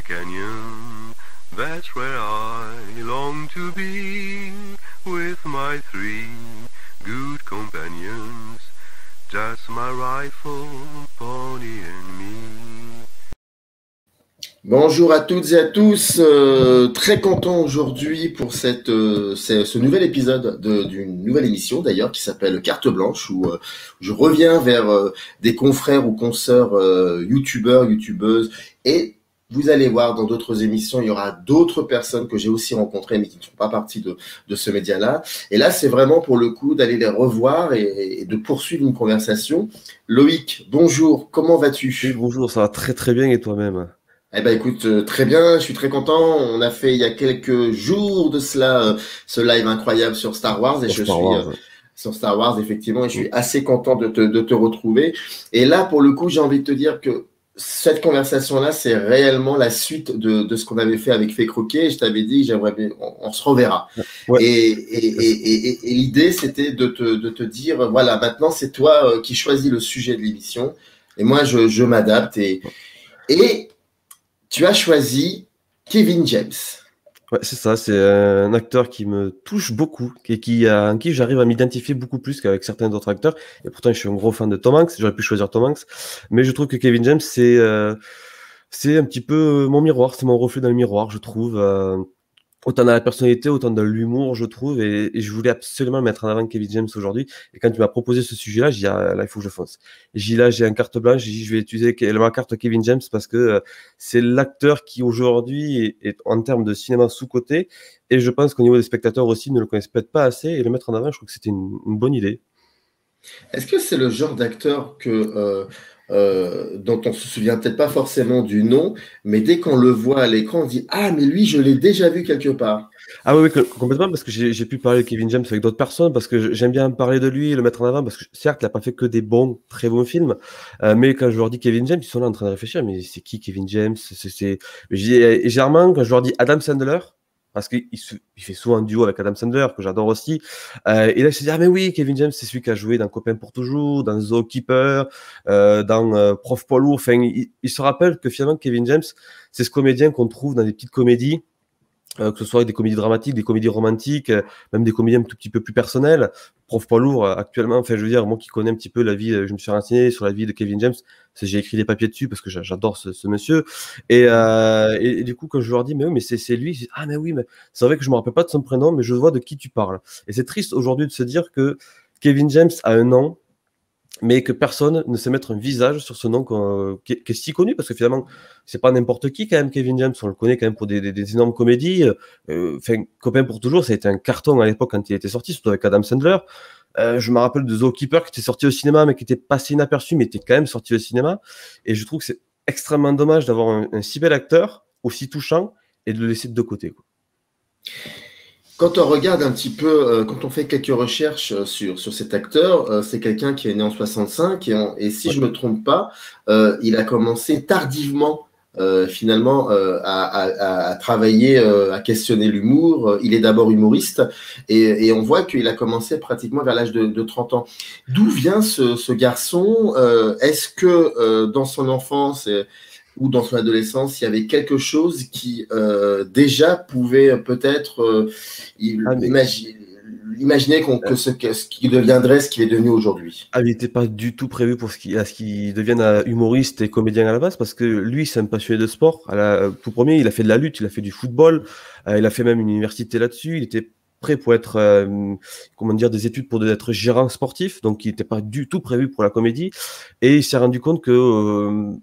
the canyon, that's where I long to be, with my three good companions, just my rifle, pony and me. Bonjour à toutes et à tous, très content aujourd'hui pour ce nouvel épisode d'une nouvelle émission d'ailleurs qui s'appelle Carte Blanche où je reviens vers des confrères ou consoeurs youtubeurs, youtubeuses et vous allez voir dans d'autres émissions, il y aura d'autres personnes que j'ai aussi rencontrées mais qui ne font pas partie de ce média-là. Et là, c'est vraiment pour le coup d'aller les revoir et de poursuivre une conversation. Loïc, bonjour, comment vas-tu? Oui, bonjour, ça va très très bien et toi-même? Eh ben écoute, très bien, je suis très content. On a fait il y a quelques jours de cela ce live incroyable sur Star Wars et Sur Star Wars, ouais. Sur Star Wars effectivement et je suis assez content de te retrouver. Et là pour le coup, j'ai envie de te dire que cette conversation-là, c'est réellement la suite de ce qu'on avait fait avec Fait Croquet. Je t'avais dit, j'aimerais bien, on se reverra. Ouais. Et l'idée, c'était de te dire, voilà, maintenant c'est toi qui choisis le sujet de l'émission et moi je m'adapte et tu as choisi Kevin James. Ouais, c'est ça, c'est un acteur qui me touche beaucoup et en qui j'arrive à m'identifier beaucoup plus qu'avec certains autres acteurs. Et pourtant, je suis un gros fan de Tom Hanks, j'aurais pu choisir Tom Hanks. Mais je trouve que Kevin James, c'est un petit peu mon miroir, c'est mon reflet dans le miroir, je trouve. Autant dans la personnalité, autant dans l'humour, je trouve, et je voulais absolument mettre en avant Kevin James aujourd'hui. Et quand tu m'as proposé ce sujet-là, j'ai dit, là, il faut que je fonce. J'ai dit, là, j'ai une carte blanche, j'ai dit, je vais utiliser ma carte Kevin James parce que c'est l'acteur qui aujourd'hui est en termes de cinéma sous-coté, et je pense qu'au niveau des spectateurs aussi, ne le connaissent peut-être pas assez, et le mettre en avant, je trouve que c'était une bonne idée. Est-ce que c'est le genre d'acteur dont on se souvient peut-être pas forcément du nom, mais dès qu'on le voit à l'écran, on dit « Ah, mais lui, je l'ai déjà vu quelque part ». Ah oui, complètement, parce que j'ai pu parler de Kevin James avec d'autres personnes, parce que j'aime bien parler de lui et le mettre en avant, parce que certes, il n'a pas fait que des très bons films, mais quand je leur dis Kevin James, ils sont là en train de réfléchir, mais c'est qui Kevin James? Et généralement, quand je leur dis Adam Sandler, parce qu'il fait souvent un duo avec Adam Sandler, que j'adore aussi, et là, je me dis, ah mais oui, Kevin James, c'est celui qui a joué dans Copain pour toujours, dans Zookeeper, dans Prof Poids lourd, enfin, il se rappelle que finalement, Kevin James, c'est ce comédien qu'on trouve dans des petites comédies, que ce soit des comédies dramatiques, des comédies romantiques, même des comédies un tout petit peu plus personnelles. Prof Poids lourd, actuellement, enfin, je veux dire, moi qui connais un petit peu la vie, je me suis renseigné sur la vie de Kevin James, j'ai écrit des papiers dessus parce que j'adore ce monsieur. Et du coup, quand je leur dis, mais oui, mais c'est lui, je dis, ah, mais oui, mais c'est vrai que je me rappelle pas de son prénom, mais je vois de qui tu parles. Et c'est triste aujourd'hui de se dire que Kevin James a un nom, mais que personne ne sait mettre un visage sur ce nom qui est si connu, parce que finalement, c'est pas n'importe qui quand même, Kevin James, on le connaît quand même pour des énormes comédies. Enfin, Copain pour toujours, ça a été un carton à l'époque quand il était sorti, surtout avec Adam Sandler. Je me rappelle de Zookeeper qui était sorti au cinéma, mais qui était passé inaperçu, mais était quand même sorti au cinéma. Et je trouve que c'est extrêmement dommage d'avoir un si bel acteur, aussi touchant, et de le laisser de côté, quoi. Quand on regarde un petit peu, quand on fait quelques recherches sur cet acteur, c'est quelqu'un qui est né en 65 et si je me trompe pas, il a commencé tardivement finalement à travailler, à questionner l'humour. Il est d'abord humoriste et on voit qu'il a commencé pratiquement vers l'âge de 30 ans. D'où vient ce garçon? Est-ce que dans son enfance ou dans son adolescence, il y avait quelque chose qui déjà pouvait peut-être imaginer ce qui deviendrait ce qu'il est devenu aujourd'hui. Ah, il n'était pas du tout prévu pour ce qu'il devienne humoriste et comédien à la base, parce que lui, c'est un passionné de sport. Tout premier, il a fait de la lutte, il a fait du football, il a fait même une université là-dessus, il était prêt pour être, des études pour être gérant sportif, donc il n'était pas du tout prévu pour la comédie, et il s'est rendu compte que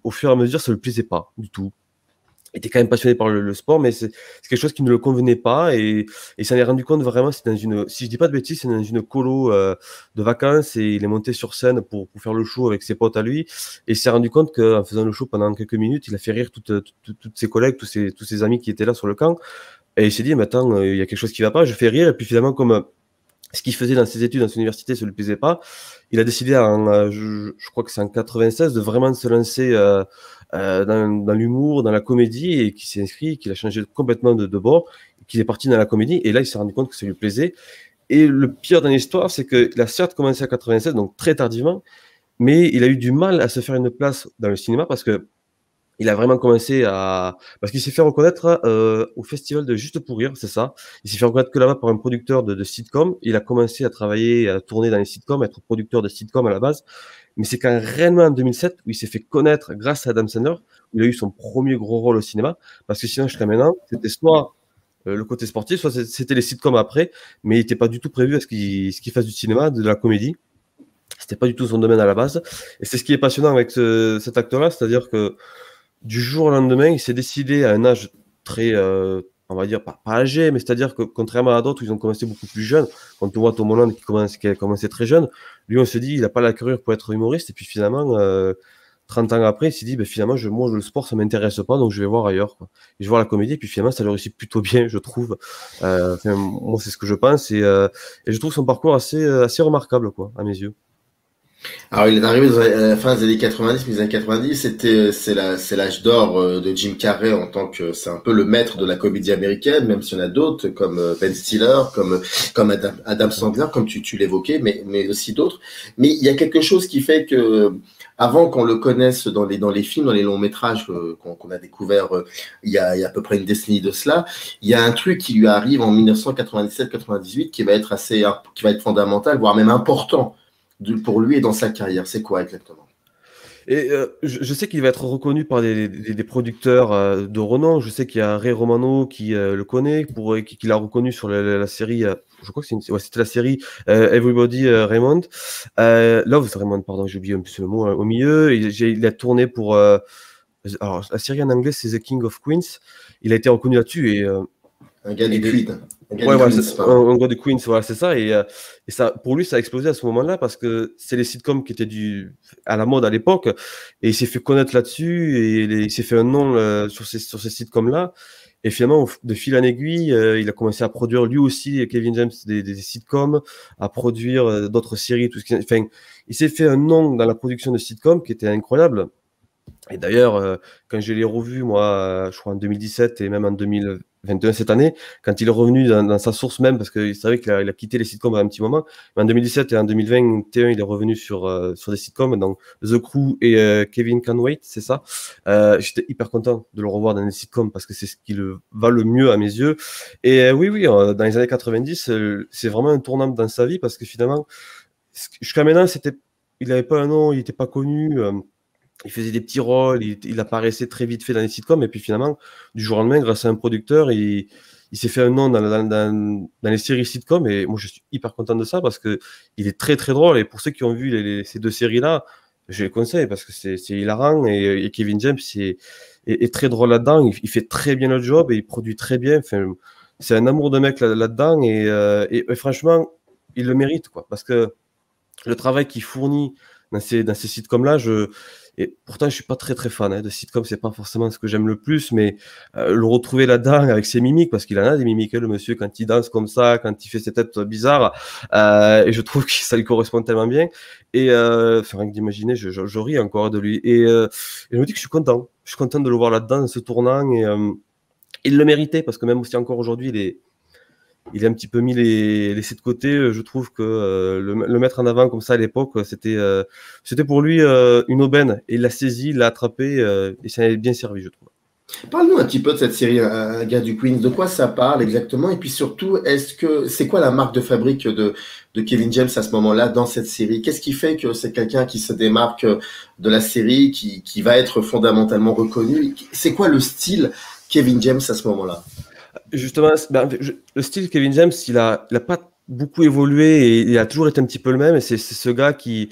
au fur et à mesure, ça ne le plaisait pas du tout. Il était quand même passionné par le sport, mais c'est quelque chose qui ne le convenait pas, et s'en est rendu compte vraiment, si je dis pas de bêtises, c'est dans une colo de vacances, et il est monté sur scène pour faire le show avec ses potes à lui, et il s'est rendu compte qu'en faisant le show pendant quelques minutes, il a fait rire toutes ses collègues, tous ses amis qui étaient là sur le camp. Et il s'est dit, mais attends, il y a quelque chose qui va pas, je fais rire. Et puis finalement, comme ce qu'il faisait dans ses études, dans son université, ça ne lui plaisait pas, il a décidé, je crois que c'est en 96, de vraiment se lancer dans l'humour, dans la comédie, et qui s'est inscrit, qu'il a changé complètement de bord, qu'il est parti dans la comédie. Et là, il s'est rendu compte que ça lui plaisait. Et le pire dans l'histoire, c'est qu'il a certes commencé à 96, donc très tardivement, mais il a eu du mal à se faire une place dans le cinéma parce que il a vraiment commencé à... Parce qu'il s'est fait reconnaître au festival de Juste pour Rire, c'est ça. Il s'est fait reconnaître que là-bas par un producteur de sitcom. Il a commencé à travailler, à tourner dans les sitcoms, à être producteur de sitcom à la base. Mais c'est quand réellement en 2007 où il s'est fait connaître grâce à Adam Sandler, où il a eu son premier gros rôle au cinéma. Parce que sinon, jusqu'à maintenant, c'était soit le côté sportif, soit c'était les sitcoms après, mais il n'était pas du tout prévu à ce qu'il fasse du cinéma, de la comédie. C'était pas du tout son domaine à la base. Et c'est ce qui est passionnant avec cet acteur-là, c'est-à-dire que du jour au lendemain, il s'est décidé à un âge très, on va dire, pas âgé, mais c'est-à-dire que contrairement à d'autres, ils ont commencé beaucoup plus jeunes. Quand on voit Tom Holland qui a commencé très jeune, lui, on se dit, il n'a pas la carrure pour être humoriste. Et puis finalement, 30 ans après, il s'est dit, ben, finalement, moi, le sport, ça m'intéresse pas, donc je vais voir ailleurs, quoi. Et je vais voir la comédie, et puis finalement, ça lui réussit plutôt bien, je trouve. Moi, c'est ce que je pense, et je trouve son parcours assez remarquable, quoi, à mes yeux. Alors, il est arrivé dans la fin des années 90, mais les années 90, c'est l'âge d'or de Jim Carrey en tant que, c'est un peu le maître de la comédie américaine, même s'il y en a d'autres, comme Ben Stiller, comme Adam Sandler, comme tu l'évoquais, mais aussi d'autres. Mais il y a quelque chose qui fait que, avant qu'on le connaisse dans les films, dans les longs métrages qu'on a découvert il y a à peu près une décennie de cela, il y a un truc qui lui arrive en 1997-98 qui va être fondamental, voire même important pour lui et dans sa carrière. C'est quoi exactement? Et je sais qu'il va être reconnu par des producteurs de renom. Je sais qu'il y a Ray Romano qui le connaît, qui l'a reconnu sur la série. Je crois que c'était la série Everybody Raymond. Love Raymond, pardon, j'ai oublié un peu le mot au milieu. Il a tourné pour. Alors, la série en anglais, c'est The King of Queens. Il a été reconnu là-dessus et. Un gars du Queen. Un gars de Queens, voilà, c'est ça. Et ça, pour lui, ça a explosé à ce moment-là parce que c'est les sitcoms qui étaient à la mode à l'époque. Et il s'est fait connaître là-dessus et il s'est fait un nom sur ces sitcoms-là. Et finalement, de fil en aiguille, il a commencé à produire lui aussi, Kevin James, des sitcoms, à produire d'autres séries. Enfin, il s'est fait un nom dans la production de sitcoms qui était incroyable. Et d'ailleurs, quand je l'ai revu, moi, je crois en 2017 et même en 2021 cette année, quand il est revenu dans sa source même, parce qu'il savait qu'il a quitté les sitcoms à un petit moment, mais en 2017 et en 2021, il est revenu sur des sitcoms, donc The Crew et Kevin Can Wait, c'est ça. J'étais hyper content de le revoir dans les sitcoms parce que c'est ce qui va le mieux à mes yeux. Et oui, dans les années 90, c'est vraiment un tournant dans sa vie parce que finalement, jusqu'à maintenant, il n'avait pas un nom, il n'était pas connu. Il faisait des petits rôles, il apparaissait très vite fait dans les sitcoms, et puis finalement, du jour au lendemain, grâce à un producteur, il s'est fait un nom dans les séries sitcoms, et moi je suis hyper content de ça parce que il est très très drôle, et pour ceux qui ont vu ces deux séries-là, je les conseille parce que c'est hilarant, et Kevin James est très drôle là-dedans, il fait très bien le job, et il produit très bien, enfin, c'est un amour de mec là-dedans, et franchement, il le mérite, quoi, parce que le travail qu'il fournit dans ces sitcoms-là, et pourtant, je suis pas très très fan de sitcom, c'est pas forcément ce que j'aime le plus, mais le retrouver là-dedans avec ses mimiques, parce qu'il en a des mimiques, le monsieur, quand il danse comme ça, quand il fait ses têtes bizarres, et je trouve que ça lui correspond tellement bien. Et enfin, rien que d'imaginer, je ris encore de lui. Et je me dis que je suis content de le voir là-dedans, dans ce tournant, et il le méritait, parce que même si encore aujourd'hui, il a un petit peu mis laissé de côté. Je trouve que le mettre en avant comme ça à l'époque, c'était pour lui une aubaine. Et il l'a saisi, il l'a attrapé et ça a bien servi, je trouve. Parle-nous un petit peu de cette série, un gars du Queens. De quoi ça parle exactement? Et puis surtout, c'est quoi la marque de fabrique de Kevin James à ce moment-là dans cette série? Qu'est-ce qui fait que c'est quelqu'un qui se démarque de la série, qui va être fondamentalement reconnu? C'est quoi le style Kevin James à ce moment-là? Justement, le style Kevin James, il a pas beaucoup évolué et il a toujours été un petit peu le même. Et c'est ce gars qui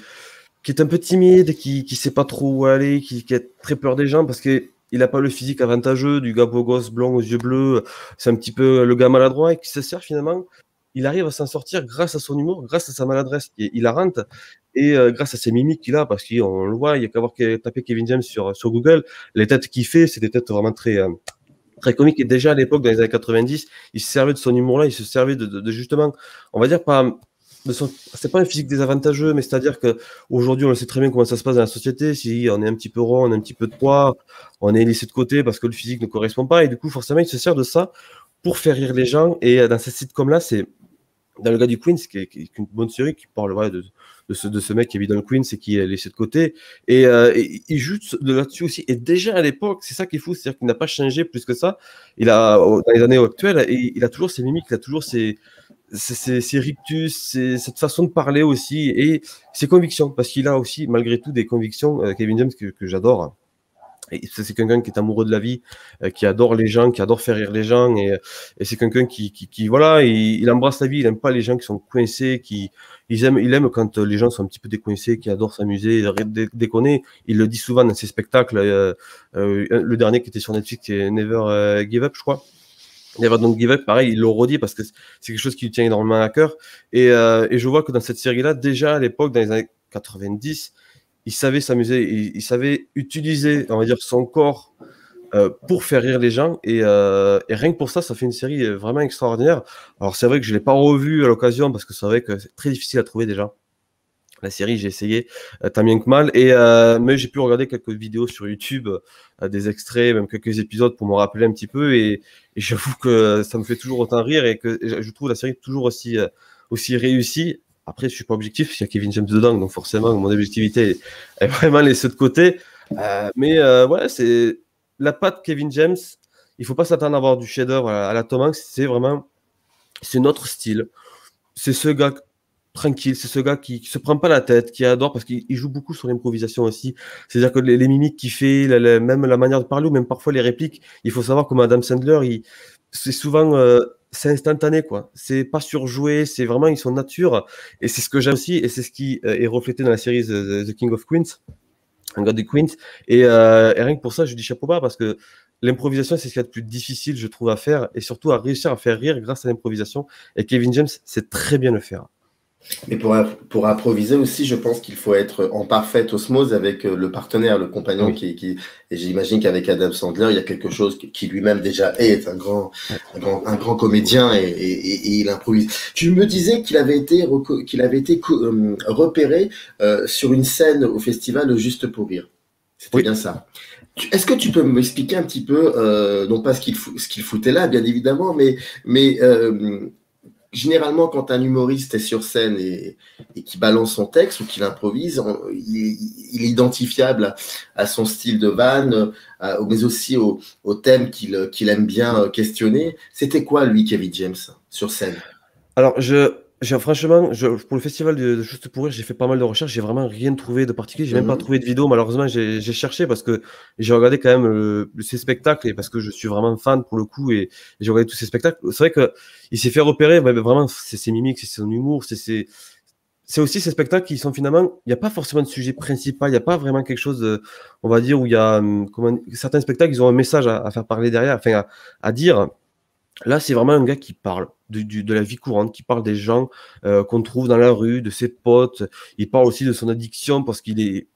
est un peu timide, qui sait pas trop où aller, qui a très peur des gens parce que il a pas le physique avantageux du gars beau gosse blond aux yeux bleus. C'est un petit peu le gars maladroit et qui se sert finalement. Il arrive à s'en sortir grâce à son humour, grâce à sa maladresse qui est hilarante et grâce à ses mimiques qu'il a, parce qu'on le voit, il y a qu'à voir taper Kevin James sur Google. Les têtes qu'il fait, c'est des têtes vraiment très comique. Et déjà à l'époque, dans les années 90, il se servait de son humour-là, il se servait de justement, on va dire c'est pas un physique désavantageux, mais c'est-à-dire que aujourd'hui, on le sait très bien comment ça se passe dans la société. Si on est un petit peu rond, on a un petit peu de poids, on est laissé de côté parce que le physique ne correspond pas, et du coup, forcément, il se sert de ça pour faire rire les gens. Et dans ces sites comme là, c'est dans le gars du Queens, qui est une bonne série, qui parle de ce mec qui vit dans le Queens et qui est laissé de côté. Et il joue là-dessus aussi. Et déjà à l'époque, c'est ça qui est fou, c'est-à-dire qu'il n'a pas changé plus que ça. Dans les années actuelles, il a toujours ses mimiques, il a toujours ses rictus, cette façon de parler aussi, et ses convictions, parce qu'il a aussi, malgré tout, des convictions, Kevin James, que j'adore. Et c'est quelqu'un qui est amoureux de la vie, qui adore les gens, qui adore faire rire les gens, et c'est quelqu'un qui voilà, il embrasse la vie, il aime pas les gens qui sont coincés, il aime quand les gens sont un petit peu décoincés, qui adorent s'amuser, déconner. Il le dit souvent dans ses spectacles. Le dernier qui était sur Netflix, c'est Never Give Up, je crois. Never Don't Give Up, pareil, il le redit parce que c'est quelque chose qui lui tient énormément à cœur. Et je vois que dans cette série-là, déjà à l'époque, dans les années 90, il savait s'amuser, il savait utiliser, on va dire, son corps pour faire rire les gens. Et rien que pour ça, ça fait une série vraiment extraordinaire. Alors c'est vrai que je ne l'ai pas revue à l'occasion parce que c'est vrai que c'est très difficile à trouver déjà. La série, j'ai essayé tant bien que mal, mais j'ai pu regarder quelques vidéos sur YouTube, des extraits, même quelques épisodes pour me rappeler un petit peu, et j'avoue que ça me fait toujours autant rire, et que je trouve la série toujours aussi réussie. Après, je suis pas objectif, il y a Kevin James dedans, donc forcément mon objectivité est vraiment laissée de côté. Mais ouais, c'est la patte Kevin James. Il faut pas s'attendre à avoir du chef-d'œuvre à la Tom Hanks. C'est notre style. C'est ce gars tranquille, c'est ce gars qui se prend pas la tête, qui adore, parce qu'il joue beaucoup sur l'improvisation aussi. C'est-à-dire que les mimiques qu'il fait, même la manière de parler, ou même parfois les répliques, il faut savoir comme Adam Sandler, c'est souvent c'est instantané, quoi. C'est pas surjoué, c'est vraiment ils sont nature, et c'est ce que j'aime aussi, et c'est ce qui est reflété dans la série The King of Queens, un gars des Queens, et rien que pour ça, je dis chapeau bas, parce que l'improvisation, c'est ce qu'il y a de plus difficile, je trouve, à faire, et surtout à réussir à faire rire grâce à l'improvisation. Et Kevin James sait très bien le faire. Mais pour improviser aussi, je pense qu'il faut être en parfaite osmose avec le partenaire, le compagnon, Oui. Et j'imagine qu'avec Adam Sandler, il y a quelque chose qui lui-même déjà est un grand comédien, et il improvise. Tu me disais qu'il avait été repéré sur une scène au festival Juste pour rire. C'était bien ça. Est-ce que tu peux m'expliquer un petit peu, non pas ce qu'il foutait là, bien évidemment, mais généralement, quand un humoriste est sur scène et qui balance son texte ou qu'il improvise, il est identifiable à son style de vanne, mais aussi au thème qu'il aime bien questionner. C'était quoi, lui, Kevin James, sur scène? Alors, franchement, pour le festival de Juste pour rire, j'ai fait pas mal de recherches, j'ai vraiment rien trouvé de particulier, j'ai même pas trouvé de vidéo, malheureusement, j'ai cherché parce que j'ai regardé quand même ses spectacles, et parce que je suis vraiment fan pour le coup, et j'ai regardé tous ses spectacles. C'est vrai que il s'est fait repérer, vraiment, c'est ses mimiques, c'est son humour, c'est aussi ces spectacles qui sont finalement, il n'y a pas forcément de sujet principal, il n'y a pas vraiment quelque chose, on va dire, où il y a, certains spectacles, ils ont un message à faire parler derrière, enfin, à dire. Là, c'est vraiment un gars qui parle de la vie courante, qui parle des gens qu'on trouve dans la rue, de ses potes. Il parle aussi de son addiction, parce il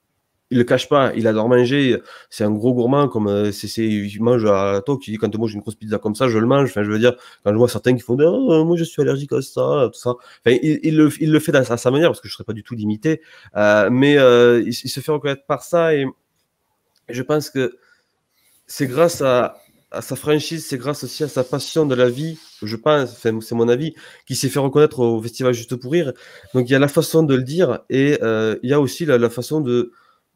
le cache pas, il adore manger. C'est un gros gourmand, comme il mange à la toque. Il dit, quand moi j'ai une grosse pizza comme ça, je le mange. Enfin, je veux dire, quand je vois certains qui font moi je suis allergique à ça, tout ça. Enfin, il le fait à sa manière, parce que je ne serais pas du tout limité. Mais il se fait reconnaître par ça, et je pense que c'est grâce à sa franchise, c'est grâce aussi à sa passion de la vie, je pense, c'est mon avis, qui s'est fait reconnaître au Festival Juste pour rire. Donc il y a la façon de le dire, et il y a aussi la façon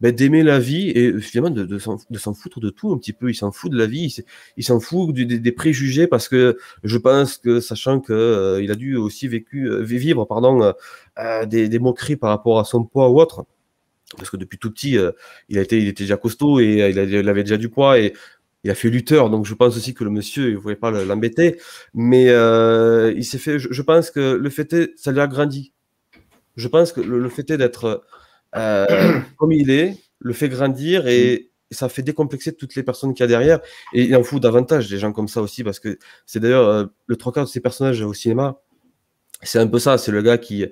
d'aimer la vie, et finalement de s'en foutre de tout un petit peu. Il s'en fout de la vie, il s'en fout des préjugés, parce que je pense que, sachant que il a dû aussi vivre des moqueries par rapport à son poids ou autre, parce que depuis tout petit, il était déjà costaud, et il avait déjà du poids, et il a fait lutteur, donc je pense aussi que le monsieur, il ne voulait pas l'embêter, mais il s'est fait. Je pense que le fait est, ça lui a grandi. Je pense que le fait est d'être comme il est, le fait grandir, et ça fait décomplexer toutes les personnes qu'il y a derrière, et il en fout davantage des gens comme ça aussi, parce que c'est d'ailleurs le trois quarts de ces personnages au cinéma, c'est un peu ça, c'est le gars qui est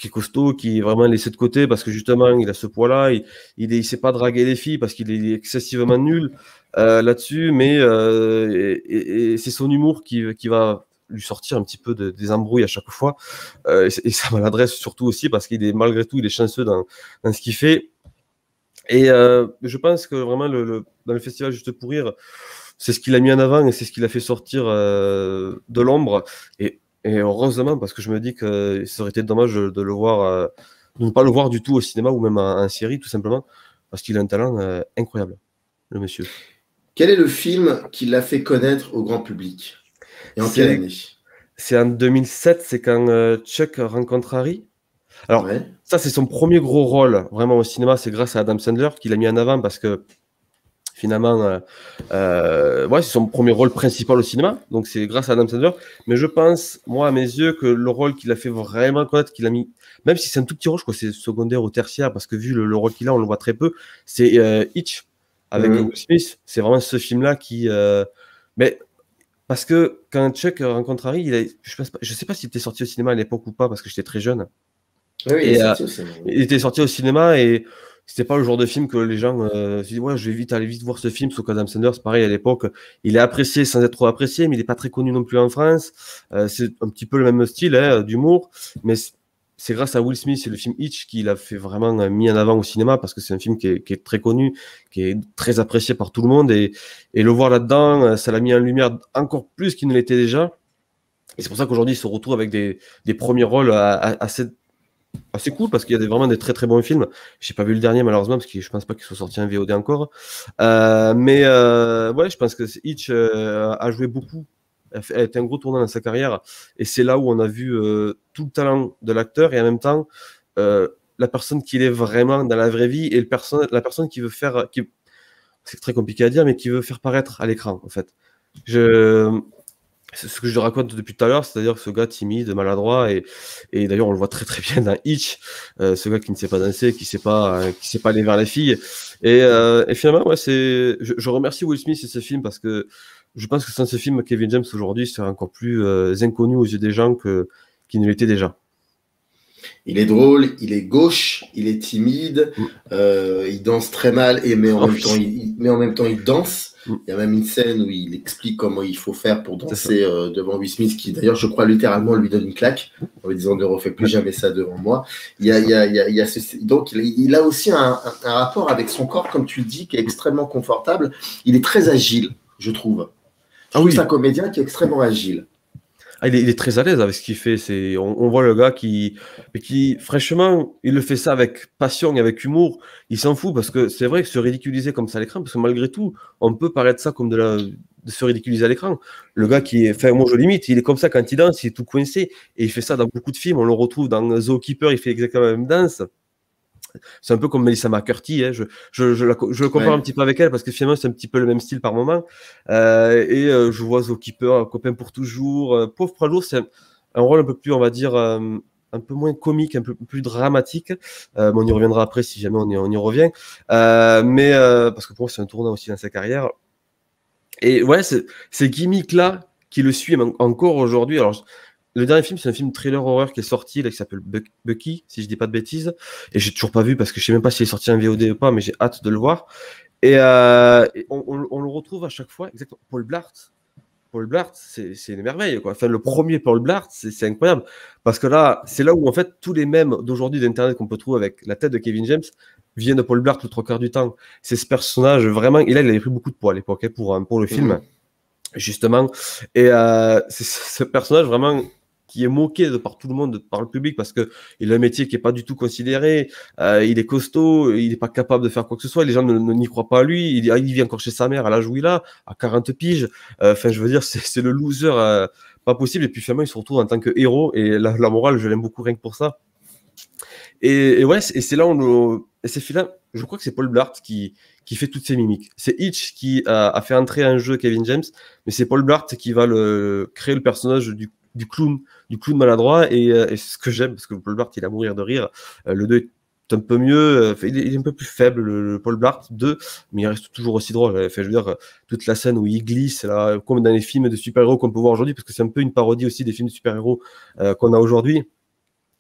costaud, qui est vraiment laissé de côté parce que justement il a ce poids-là, il sait pas draguer les filles parce qu'il est excessivement nul là-dessus, mais et c'est son humour qui va lui sortir un petit peu des embrouilles à chaque fois, et sa maladresse surtout aussi, parce qu'il est, malgré tout, il est chanceux dans ce qu'il fait. Et je pense que vraiment dans le festival Juste pour rire, c'est ce qu'il a mis en avant, et c'est ce qu'il a fait sortir de l'ombre. Et Et heureusement, parce que je me dis que ça aurait été dommage de le voir, de ne pas le voir du tout au cinéma ou même en série, tout simplement, parce qu'il a un talent incroyable, le monsieur. Quel est le film qui l'a fait connaître au grand public? Et en quelle année? C'est en 2007, c'est quand Chuck rencontre Harry. Alors, Ouais. ça, c'est son premier gros rôle, vraiment, au cinéma. C'est grâce à Adam Sandler qu'il a mis en avant parce que, finalement, ouais, c'est son premier rôle principal au cinéma. Donc, c'est grâce à Adam Sandler. Mais je pense, moi, à mes yeux, que le rôle qu'il a fait vraiment connaître, qu'il a mis, même si c'est un tout petit rôle, je crois que c'est secondaire ou tertiaire, parce que vu le rôle qu'il a, on le voit très peu, c'est Hitch, avec Will Smith. C'est vraiment ce film-là qui... Mais parce que quand Chuck rencontre Harry, je sais pas s'il était sorti au cinéma à l'époque ou pas, parce que j'étais très jeune. Oui, il était sorti au cinéma et c'était pas le genre de film que les gens se disent ouais, je vais aller vite voir ce film. Sauf qu'Adam Sandler, c'est pareil à l'époque, il est apprécié sans être trop apprécié, mais il est pas très connu non plus en France. C'est un petit peu le même style d'humour, mais c'est grâce à Will Smith et le film Hitch qu'il a fait vraiment mis en avant au cinéma, parce que c'est un film qui est très connu, qui est très apprécié par tout le monde, et le voir là-dedans, ça l'a mis en lumière encore plus qu'il ne l'était déjà. Et c'est pour ça qu'aujourd'hui il se retrouve avec des premiers rôles assez cool, parce qu'il y a vraiment des très très bons films. J'ai pas vu le dernier malheureusement, parce que je pense pas qu'il soit sorti en VOD encore. Mais ouais, je pense que Hitch a joué beaucoup, a été un gros tournant dans sa carrière, et c'est là où on a vu tout le talent de l'acteur, et en même temps la personne qu'il est vraiment dans la vraie vie, et la personne qui veut faire, c'est très compliqué à dire, mais qui veut faire paraître à l'écran, en fait. C'est ce que je raconte depuis tout à l'heure, c'est-à-dire ce gars timide, maladroit, et d'ailleurs on le voit très très bien dans Hitch, ce gars qui ne sait pas danser, qui sait pas aller vers les filles, et finalement ouais, je remercie Will Smith et ce film, parce que je pense que sans ce film, Kevin James aujourd'hui serait encore plus inconnu aux yeux des gens qu'il ne l'était déjà. Il est drôle, il est gauche, il est timide, il danse très mal, mais en même temps il danse. Il y a même une scène où il explique comment il faut faire pour danser devant Will Smith, qui d'ailleurs, je crois, littéralement lui donne une claque en lui disant ne refais plus jamais ça devant moi. Donc il a aussi un rapport avec son corps, comme tu le dis, qui est extrêmement confortable. Il est très agile, je trouve. C'est un comédien qui est extrêmement agile. Il est très à l'aise avec ce qu'il fait. On voit le gars qui, fraîchement, il le fait ça avec passion et avec humour. Il s'en fout, parce que c'est vrai que se ridiculiser comme ça à l'écran, parce que malgré tout, on peut paraître ça comme de se ridiculiser à l'écran. Le gars moi je limite, il est comme ça quand il danse, il est tout coincé, et il fait ça dans beaucoup de films. On le retrouve dans Zookeeper, il fait exactement la même danse. C'est un peu comme Melissa McCarthy, hein. Je le compare un petit peu avec elle, parce que finalement c'est un petit peu le même style par moment. Je vois Zookeeper, Copain pour toujours. Pauvre Pralo, c'est un rôle un peu plus, on va dire, un peu moins comique, un peu plus dramatique. On y reviendra après si jamais on y revient. Parce que pour moi c'est un tournant aussi dans sa carrière. Et ouais, ces gimmicks-là qui le suivent encore aujourd'hui. Alors, le dernier film, c'est un film thriller horreur qui est sorti, là, qui s'appelle Bucky, si je dis pas de bêtises. Et j'ai toujours pas vu, parce que je sais même pas s'il est sorti en VOD ou pas, mais j'ai hâte de le voir. Et on le retrouve à chaque fois, exactement. Paul Blart, c'est une merveille, quoi. Enfin, le premier Paul Blart, c'est incroyable. Parce que là, c'est là où, en fait, tous les mèmes d'aujourd'hui d'Internet qu'on peut trouver avec la tête de Kevin James viennent de Paul Blart le 3/4 du temps. C'est ce personnage, vraiment. Et là, il avait pris beaucoup de poids à l'époque, pour le film, justement. Et c'est ce personnage, vraiment, qui est moqué par tout le monde, par le public, parce que il a un métier qui est pas du tout considéré, il est costaud, il est pas capable de faire quoi que ce soit, les gens n'y croient pas à lui, il vit encore chez sa mère à l'âge où il a, à 40 piges, je veux dire, c'est le loser pas possible, et puis finalement il se retrouve en tant que héros, et la morale, je l'aime beaucoup rien que pour ça. Et ouais, et c'est là où ces films-là, je crois que c'est Paul Blart qui fait toutes ces mimiques. C'est Hitch qui a fait entrer en jeu Kevin James, mais c'est Paul Blart qui va créer le personnage du clown maladroit, et c'est ce que j'aime, parce que Paul Blart, il a mourir de rire. Le 2 est un peu mieux, il est un peu plus faible, le Paul Blart 2, mais il reste toujours aussi drôle. Je veux dire, toute la scène où il glisse, là, comme dans les films de super-héros qu'on peut voir aujourd'hui, parce que c'est un peu une parodie aussi des films de super-héros qu'on a aujourd'hui.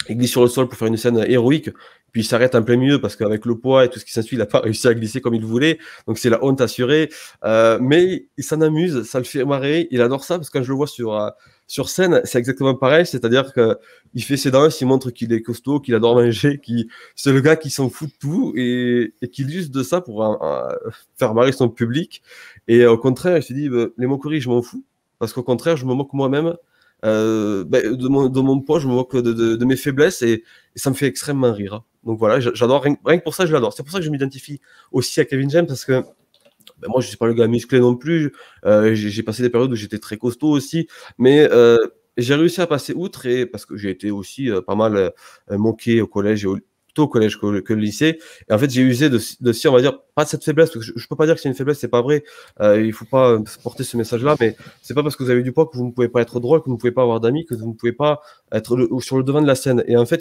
Il glisse sur le sol pour faire une scène héroïque, puis il s'arrête en plein milieu, parce qu'avec le poids et tout ce qui s'ensuit, il n'a pas réussi à glisser comme il voulait, donc c'est la honte assurée. Mais il s'en amuse, ça le fait marrer, il adore ça, parce que quand je le vois sur scène, c'est exactement pareil, c'est-à-dire qu'il fait ses danses, il montre qu'il est costaud, qu'il adore manger, c'est le gars qui s'en fout de tout, et qu'il use de ça pour faire marrer son public. Et au contraire, il se dit, les moqueries, je m'en fous, parce qu'au contraire, je me moque moi-même de mon poids, je me moque de mes faiblesses et ça me fait extrêmement rire. Hein. Donc voilà, j'adore, rien que pour ça, je l'adore. C'est pour ça que je m'identifie aussi à Kevin James parce que moi, je suis pas le gars musclé non plus. J'ai passé des périodes où j'étais très costaud aussi, mais j'ai réussi à passer outre et parce que j'ai été aussi pas mal moqué au collège plutôt au collège que le lycée. Et en fait, j'ai usé de si, on va dire, pas de cette faiblesse, parce que je peux pas dire que c'est une faiblesse, c'est pas vrai. Il faut pas porter ce message-là, mais c'est pas parce que vous avez du poids que vous ne pouvez pas être drôle, que vous ne pouvez pas avoir d'amis, que vous ne pouvez pas être sur le devant de la scène. Et en fait,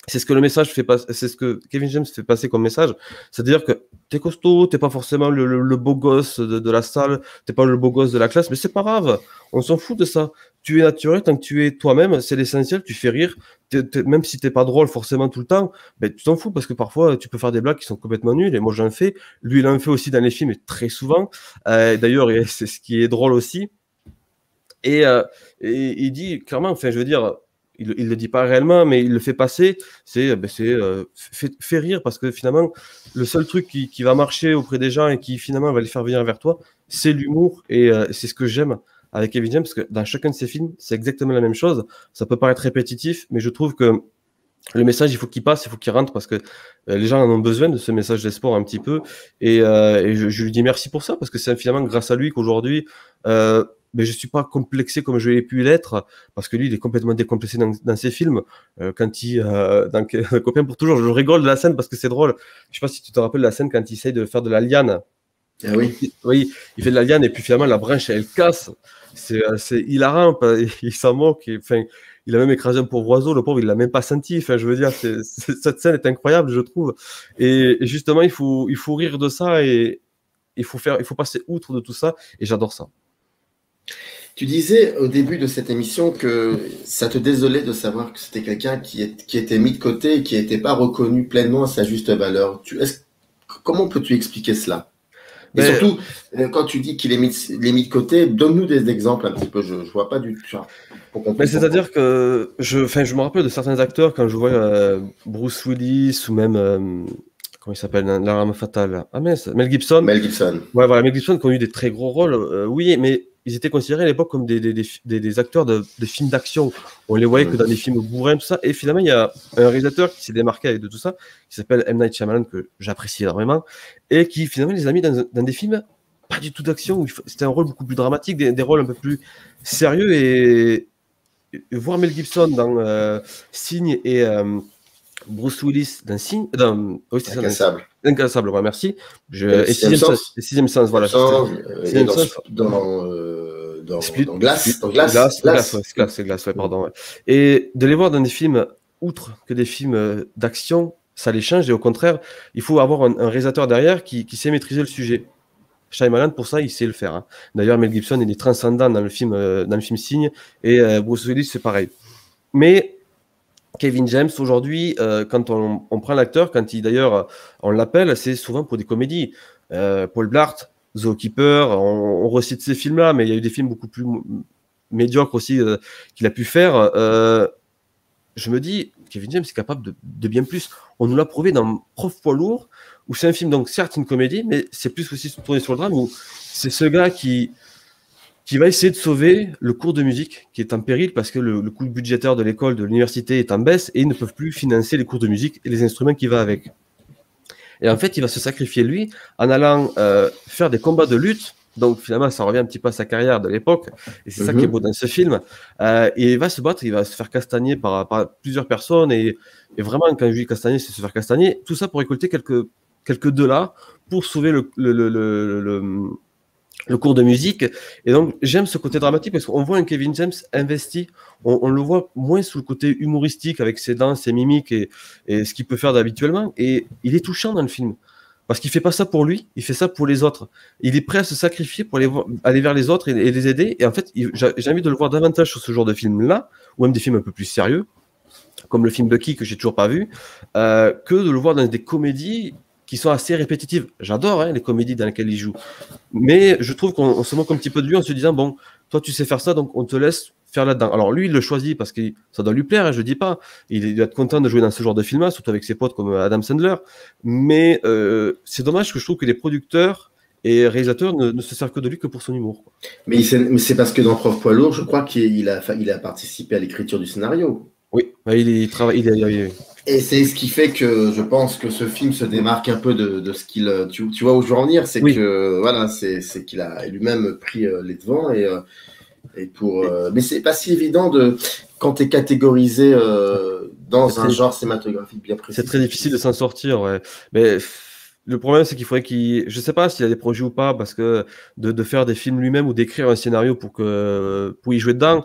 c'est ce que le message fait passer, c'est ce que Kevin James fait passer comme message. C'est-à-dire que t'es costaud, t'es pas forcément le beau gosse de la salle, t'es pas le beau gosse de la classe, mais c'est pas grave. On s'en fout de ça. Tu es naturel tant que tu es toi-même, c'est l'essentiel, tu fais rire. Même si t'es pas drôle forcément tout le temps, ben, tu t'en fous parce que parfois tu peux faire des blagues qui sont complètement nulles et moi j'en fais. Lui, il en fait aussi dans les films et très souvent. D'ailleurs, c'est ce qui est drôle aussi. Et il dit clairement, enfin, je veux dire, il le dit pas réellement, mais il le fait passer. Fait rire parce que finalement, le seul truc qui va marcher auprès des gens et qui finalement va les faire venir vers toi, c'est l'humour. Et c'est ce que j'aime avec Kevin James, parce que dans chacun de ses films, c'est exactement la même chose. Ça peut paraître répétitif, mais je trouve que le message, il faut qu'il passe, il faut qu'il rentre, parce que les gens en ont besoin de ce message d'espoir un petit peu. Et je lui dis merci pour ça, parce que c'est finalement grâce à lui qu'aujourd'hui, mais je suis pas complexé comme je l'ai pu l'être, parce que lui, il est complètement décomplexé dans ses films. Quand il, dans Copain pour toujours, je rigole de la scène parce que c'est drôle. Je sais pas si tu te rappelles la scène quand il essaye de faire de la liane. Ah oui. Oui, il fait de la liane et puis finalement la branche elle casse. C'est hilarant, il s'en moque. Enfin, il a même écrasé un pauvre oiseau, le pauvre il l'a même pas senti. Enfin, je veux dire, cette scène est incroyable, je trouve. Et justement, il faut rire de ça et il faut passer outre de tout ça. Et j'adore ça. Tu disais au début de cette émission que ça te désolait de savoir que c'était quelqu'un qui était mis de côté et qui n'était pas reconnu pleinement à sa juste valeur. Comment peux-tu expliquer cela? Et surtout, quand tu dis qu'il est mis de côté, donne-nous des exemples un petit peu. Je vois pas du tout. C'est-à-dire que je me rappelle de certains acteurs quand je vois Bruce Willis ou même comment il s'appelle, L'Arme Fatale. Ah mince, Mel Gibson. Mel Gibson. Ouais, voilà, Mel Gibson qui ont eu des très gros rôles. Oui, mais ils étaient considérés à l'époque comme des acteurs de films d'action. On les voyait que dans des films bourrins, tout ça. Et finalement, il y a un réalisateur qui s'est démarqué avec de tout ça, qui s'appelle M. Night Shyamalan, que j'apprécie énormément, et qui finalement les a mis dans des films pas du tout d'action, où c'était un rôle beaucoup plus dramatique, des rôles un peu plus sérieux. Et voir Mel Gibson dans Signe et Bruce Willis dans Signe, oui, c'est ça, Incassable, ouais, merci. Et Sixième Sens, voilà. Dans Glace. C'est Glace, ouais, pardon. Ouais. Et de les voir dans des films, outre que des films d'action, ça les change. Et au contraire, il faut avoir un réalisateur derrière qui sait maîtriser le sujet. Shyamalan, pour ça, il sait le faire. Hein. D'ailleurs, Mel Gibson, il est transcendant dans le film Signe, et Bruce Willis, c'est pareil. Mais Kevin James, aujourd'hui, quand on prend l'acteur, d'ailleurs, on l'appelle, c'est souvent pour des comédies. Paul Blart, Zookeeper, on recite ces films-là, mais il y a eu des films beaucoup plus médiocres aussi qu'il a pu faire. Je me dis, Kevin James est capable de bien plus. On nous l'a prouvé dans Prof Poids Lourd, où c'est un film, donc certes une comédie, mais c'est plus aussi tourné sur le drame, où c'est ce gars qui va essayer de sauver le cours de musique qui est en péril parce que le coût budgétaire de l'école, de l'université est en baisse et ils ne peuvent plus financer les cours de musique et les instruments qui vont avec. Et en fait, il va se sacrifier lui en allant faire des combats de lutte. Donc finalement, ça revient un petit peu à sa carrière de l'époque et c'est ça qui est beau dans ce film. Et il va se battre, il va se faire castagner par plusieurs personnes et vraiment, quand je dis castagner, c'est se faire castagner. Tout ça pour récolter quelques $, pour sauver le cours de musique. Et donc, j'aime ce côté dramatique parce qu'on voit un Kevin James investi. On le voit moins sous le côté humoristique avec ses dents, ses mimiques et ce qu'il peut faire habituellement. Et il est touchant dans le film parce qu'il fait pas ça pour lui, il fait ça pour les autres. Il est prêt à se sacrifier pour aller vers les autres et les aider. Et en fait, j'ai envie de le voir davantage sur ce genre de film-là, ou même des films un peu plus sérieux, comme le film Bucky que j'ai toujours pas vu, que de le voir dans des comédies qui sont assez répétitives. J'adore les comédies dans lesquelles il joue. Mais je trouve qu'on se moque un petit peu de lui en se disant, bon, toi tu sais faire ça, donc on te laisse faire là-dedans. Alors lui, il le choisit parce que ça doit lui plaire, je dis pas. Il doit être content de jouer dans ce genre de film-là, surtout avec ses potes comme Adam Sandler. Mais c'est dommage que je trouve que les producteurs et le réalisateur ne se sert que de lui que pour son humour, quoi. Mais c'est parce que dans Prof Poids Lourd, je crois qu'il a participé à l'écriture du scénario. Oui, bah, il travaille, Et c'est ce qui fait que je pense que ce film se démarque un peu de ce qu'il. Tu vois où je veux en venir, c'est oui. que voilà, c'est qu'il a lui-même pris les devants mais c'est pas si évident quand tu es catégorisé dans un genre cinématographique bien précis. C'est très difficile de s'en sortir, ouais. Mais le problème, c'est qu'il faudrait je sais pas s'il a des projets ou pas, parce que de faire des films lui-même ou d'écrire un scénario pour y jouer dedans.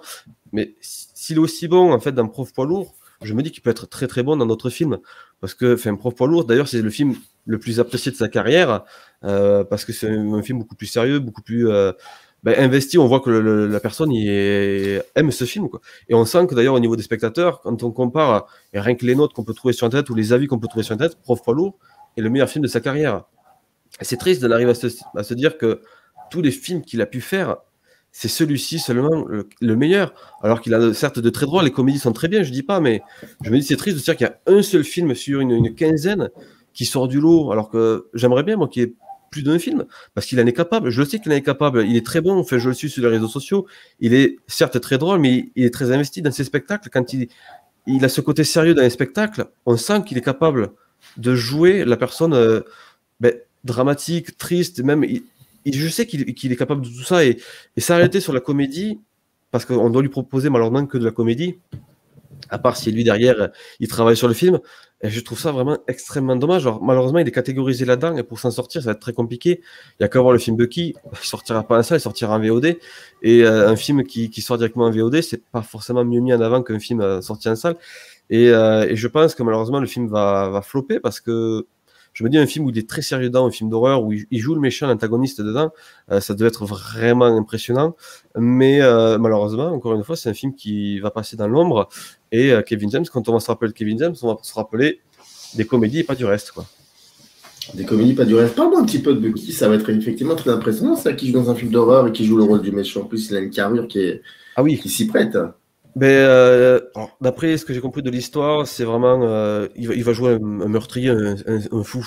Mais s'il est aussi bon, en fait, dans Prof Poids Lourd, je me dis qu'il peut être très très bon dans d'autres films. Parce que, enfin, Prof Poids Lourd, d'ailleurs, c'est le film le plus apprécié de sa carrière, parce que c'est un film beaucoup plus sérieux, beaucoup plus investi. On voit que la personne aime ce film, quoi. Et on sent que d'ailleurs, au niveau des spectateurs, quand on compare, et rien que les notes qu'on peut trouver sur Internet ou les avis qu'on peut trouver sur Internet, Prof Poids Lourd est le meilleur film de sa carrière. Et c'est triste d'en arriver à se dire que tous les films qu'il a pu faire, c'est celui-ci seulement le meilleur. Alors qu'il a certes de très drôles, les comédies sont très bien, je dis pas, mais je me dis c'est triste de se dire qu'il y a un seul film sur une quinzaine qui sort du lot, alors que j'aimerais bien, moi, qu'il y ait plus d'un film, parce qu'il en est capable. Je le sais qu'il en est capable. Il est très bon, enfin, je le suis sur les réseaux sociaux. Il est certes très drôle, mais il est très investi dans ses spectacles. Quand il a ce côté sérieux dans les spectacles, on sent qu'il est capable de jouer la personne dramatique, triste, même. Je sais qu'il est capable de tout ça, et s'arrêter sur la comédie, parce qu'on doit lui proposer malheureusement que de la comédie, à part si lui derrière il travaille sur le film, et je trouve ça vraiment extrêmement dommage. Alors, malheureusement, il est catégorisé là-dedans, et pour s'en sortir, ça va être très compliqué. Il n'y a qu'à voir le film Bucky, il sortira pas en salle, il sortira en VOD, et un film qui sort directement en VOD, c'est pas forcément mieux mis en avant qu'un film sorti en salle, et je pense que malheureusement le film va flopper, parce que je me dis, un film où il est très sérieux dedans, un film d'horreur, où il joue le méchant, l'antagoniste dedans, ça doit être vraiment impressionnant. Mais malheureusement, encore une fois, c'est un film qui va passer dans l'ombre. Et Kevin James, quand on va se rappeler de Kevin James, on va se rappeler des comédies et pas du reste, quoi. Des comédies, pas du reste. Parle-moi un petit peu de Bucky, ça va être effectivement très impressionnant, ça, qui joue dans un film d'horreur et qui joue le rôle du méchant. En plus, il a une carrure qui s'y prête. D'après ce que j'ai compris de l'histoire, c'est vraiment il va jouer un meurtrier, un fou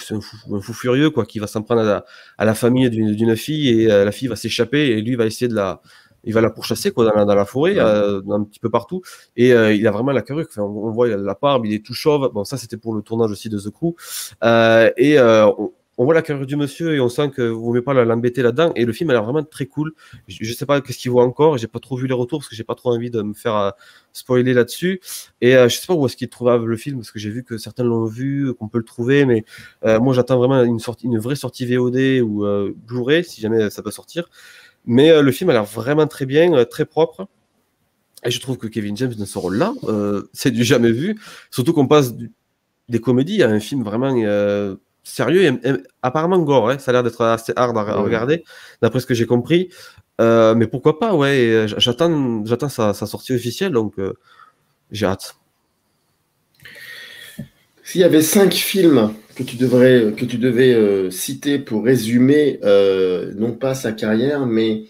furieux, quoi, qui va s'en prendre à la famille d'une fille, et la fille va s'échapper, et lui va essayer il va la pourchasser, quoi, dans la forêt, un petit peu partout, et il a vraiment la carrure. Enfin, on voit, il a la barbe, il est tout chauve. Bon, ça c'était pour le tournage aussi de The Crew, on voit la carrure du monsieur, et on sent que vous ne pouvez pas l'embêter là-dedans. Et le film a l'air vraiment très cool. Je ne sais pas qu'est-ce qu'il voit encore. J'ai pas trop vu les retours, parce que j'ai pas trop envie de me faire spoiler là-dessus. Et je sais pas où est-ce qu'il est trouvable le film, parce que j'ai vu que certains l'ont vu, qu'on peut le trouver. Mais moi, j'attends vraiment une vraie sortie VOD ou Blu-ray, si jamais ça peut sortir. Mais le film a l'air vraiment très bien, très propre. Et je trouve que Kevin James, dans ce rôle-là, c'est du jamais vu. Surtout qu'on passe des comédies à un film vraiment sérieux, et apparemment gore, hein. Ça a l'air d'être assez hard à regarder, d'après ce que j'ai compris. Mais pourquoi pas, ouais. Et j'attends sa sortie officielle, donc j'ai hâte. S'il y avait 5 films que tu devais citer pour résumer, non pas sa carrière, mais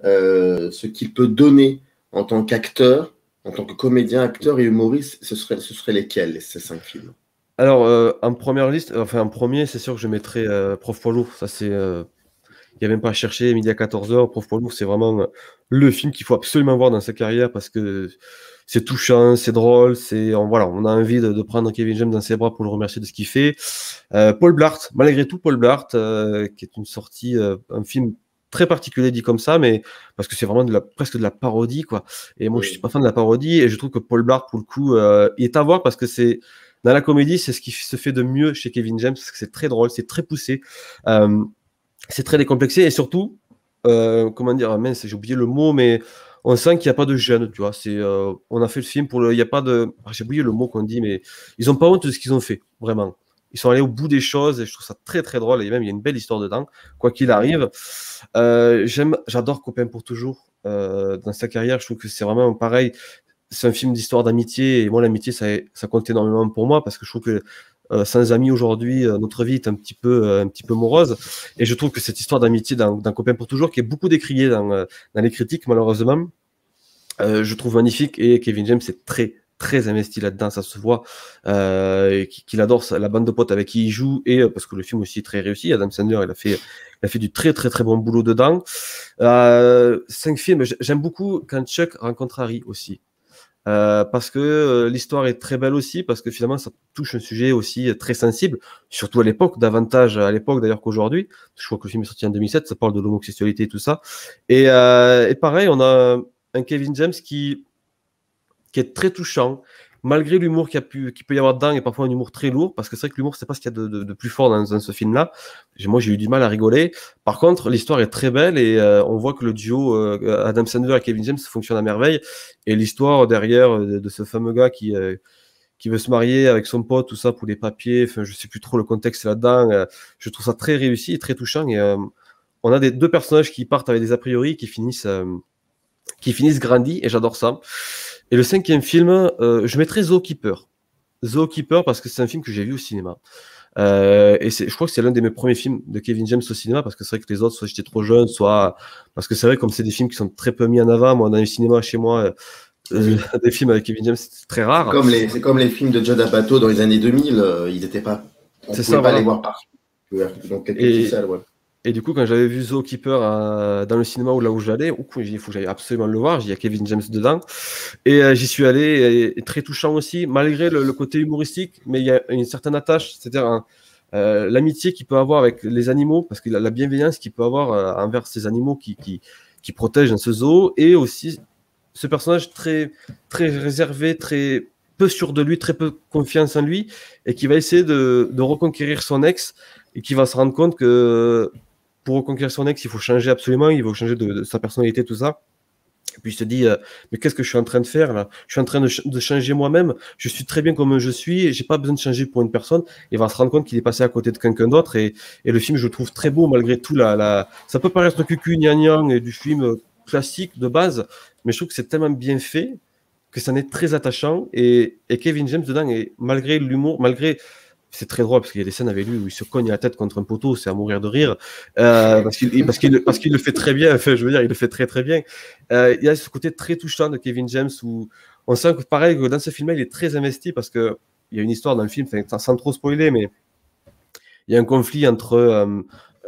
ce qu'il peut donner en tant qu'acteur, en tant que comédien, acteur et humoriste, ce serait lesquels, ces 5 films? Alors, en première liste, enfin en premier, c'est sûr que je mettrais Prof Poids Lourd. Ça, c'est, il n'y a même pas à chercher. Midi à 14h, Prof Poids Lourd, c'est vraiment le film qu'il faut absolument voir dans sa carrière, parce que c'est touchant, c'est drôle, on a envie de prendre Kevin James dans ses bras pour le remercier de ce qu'il fait. Paul Blart, malgré tout, Paul Blart, qui est une sortie, un film très particulier dit comme ça, mais parce que c'est vraiment presque de la parodie, quoi. Et moi, je suis pas fan de la parodie, et je trouve que Paul Blart, pour le coup, il est à voir, parce que dans la comédie, c'est ce qui se fait de mieux chez Kevin James, parce que c'est très drôle, c'est très poussé, c'est très décomplexé, et surtout, comment dire, mince, j'ai oublié le mot, mais on sent qu'il n'y a pas de gêne, tu vois. On a fait le film il n'y a pas de, j'ai oublié le mot qu'on dit, mais ils n'ont pas honte de ce qu'ils ont fait, vraiment. Ils sont allés au bout des choses, et je trouve ça très très drôle, et même il y a une belle histoire dedans, quoi qu'il arrive. J'adore Copain pour toujours. Dans sa carrière, je trouve que c'est vraiment pareil. C'est un film d'histoire d'amitié, et moi, l'amitié, ça compte énormément pour moi, parce que je trouve que sans amis aujourd'hui, notre vie est un petit peu morose, et je trouve que cette histoire d'amitié d'un Copain pour toujours, qui est beaucoup décriée dans les critiques, malheureusement, je trouve magnifique, et Kevin James est très très investi là-dedans, ça se voit, qu'il adore la bande de potes avec qui il joue, et parce que le film aussi est très réussi. Adam Sandler, il a fait du très très très bon boulot dedans. 5 films, j'aime beaucoup quand Chuck rencontre Harry aussi. Parce que l'histoire est très belle aussi, parce que finalement ça touche un sujet aussi très sensible, surtout à l'époque, davantage à l'époque d'ailleurs qu'aujourd'hui. Je crois que le film est sorti en 2007, ça parle de l'homosexualité et tout ça. Et pareil, on a un Kevin James qui est très touchant, malgré l'humour qu'il peut y avoir dedans, et parfois un humour très lourd, parce que c'est vrai que l'humour, c'est pas ce qu'il y a de plus fort dans ce film-là. Moi, j'ai eu du mal à rigoler. Par contre, l'histoire est très belle, et on voit que le duo Adam Sandler et Kevin James fonctionne à merveille. Et l'histoire derrière de ce fameux gars qui veut se marier avec son pote, tout ça, pour les papiers, enfin, je sais plus trop le contexte là-dedans. Je trouve ça très réussi et très touchant. Et on a deux personnages qui partent avec des a priori, qui finissent grandis, et j'adore ça. Et le 5e film, je mettrais Zookeeper. Zookeeper, parce que c'est un film que j'ai vu au cinéma. Et je crois que c'est l'un de mes premiers films de Kevin James au cinéma, parce que c'est vrai que les autres, soit j'étais trop jeune, soit parce que c'est vrai, comme c'est des films qui sont très peu mis en avant, moi dans les cinémas chez moi, des films avec Kevin James, c'est très rare. C'est comme les films de Judd Apatow dans les années 2000, ils n'étaient pas. On ne pouvait pas les voir partout. Donc quelques petites salles, ouais. Et du coup, quand j'avais vu Zookeeper dans le cinéma ou là où j'allais, il faut que j'aille absolument le voir. Il y a Kevin James dedans. Et j'y suis allé, et très touchant aussi, malgré le côté humoristique, mais il y a une certaine attache, c'est-à-dire l'amitié qu'il peut avoir avec les animaux, parce que la bienveillance qu'il peut avoir envers ces animaux qui protègent dans ce zoo, et aussi ce personnage très, très réservé, très peu sûr de lui, très peu confiance en lui, et qui va essayer de reconquérir son ex, et qui va se rendre compte que pour reconquérir son ex, il faut changer absolument, il faut changer de sa personnalité, tout ça. Et puis il se dit, mais qu'est-ce que je suis en train de faire là? Je suis en train de changer moi-même, je suis très bien comme je suis, et j'ai pas besoin de changer pour une personne. Il va se rendre compte qu'il est passé à côté de quelqu'un d'autre, et le film, je le trouve très beau malgré tout. Ça peut paraître cucu, gnangnan, et du film classique de base, mais je trouve que c'est tellement bien fait que ça en est très attachant, et Kevin James dedans, et malgré l'humour, c'est très drôle, parce qu'il y a des scènes avec lui où il se cogne la tête contre un poteau, c'est à mourir de rire, parce qu'il le fait très bien. Enfin, je veux dire, il le fait très très bien. Il y a ce côté très touchant de Kevin James, où on sent que pareil, que dans ce film-là, il est très investi, parce que il y a une histoire dans le film, sans trop spoiler, mais il y a un conflit entre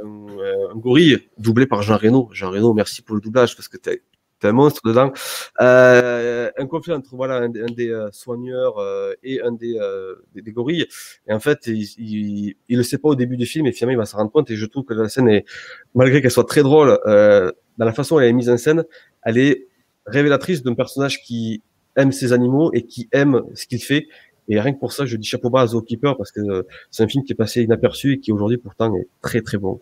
un gorille doublé par Jean Reno. Jean Reno, merci pour le doublage, parce que t'es un monstre dedans. Un conflit entre un des soigneurs et un des gorilles. Et en fait, il le sait pas au début du film, et finalement, il va s'en rendre compte. Et je trouve que la scène est, malgré qu'elle soit très drôle, dans la façon dont elle est mise en scène, elle est révélatrice d'un personnage qui aime ses animaux et qui aime ce qu'il fait. Et rien que pour ça, je dis chapeau bas à Zookeeper, parce que c'est un film qui est passé inaperçu et qui aujourd'hui pourtant est très très bon.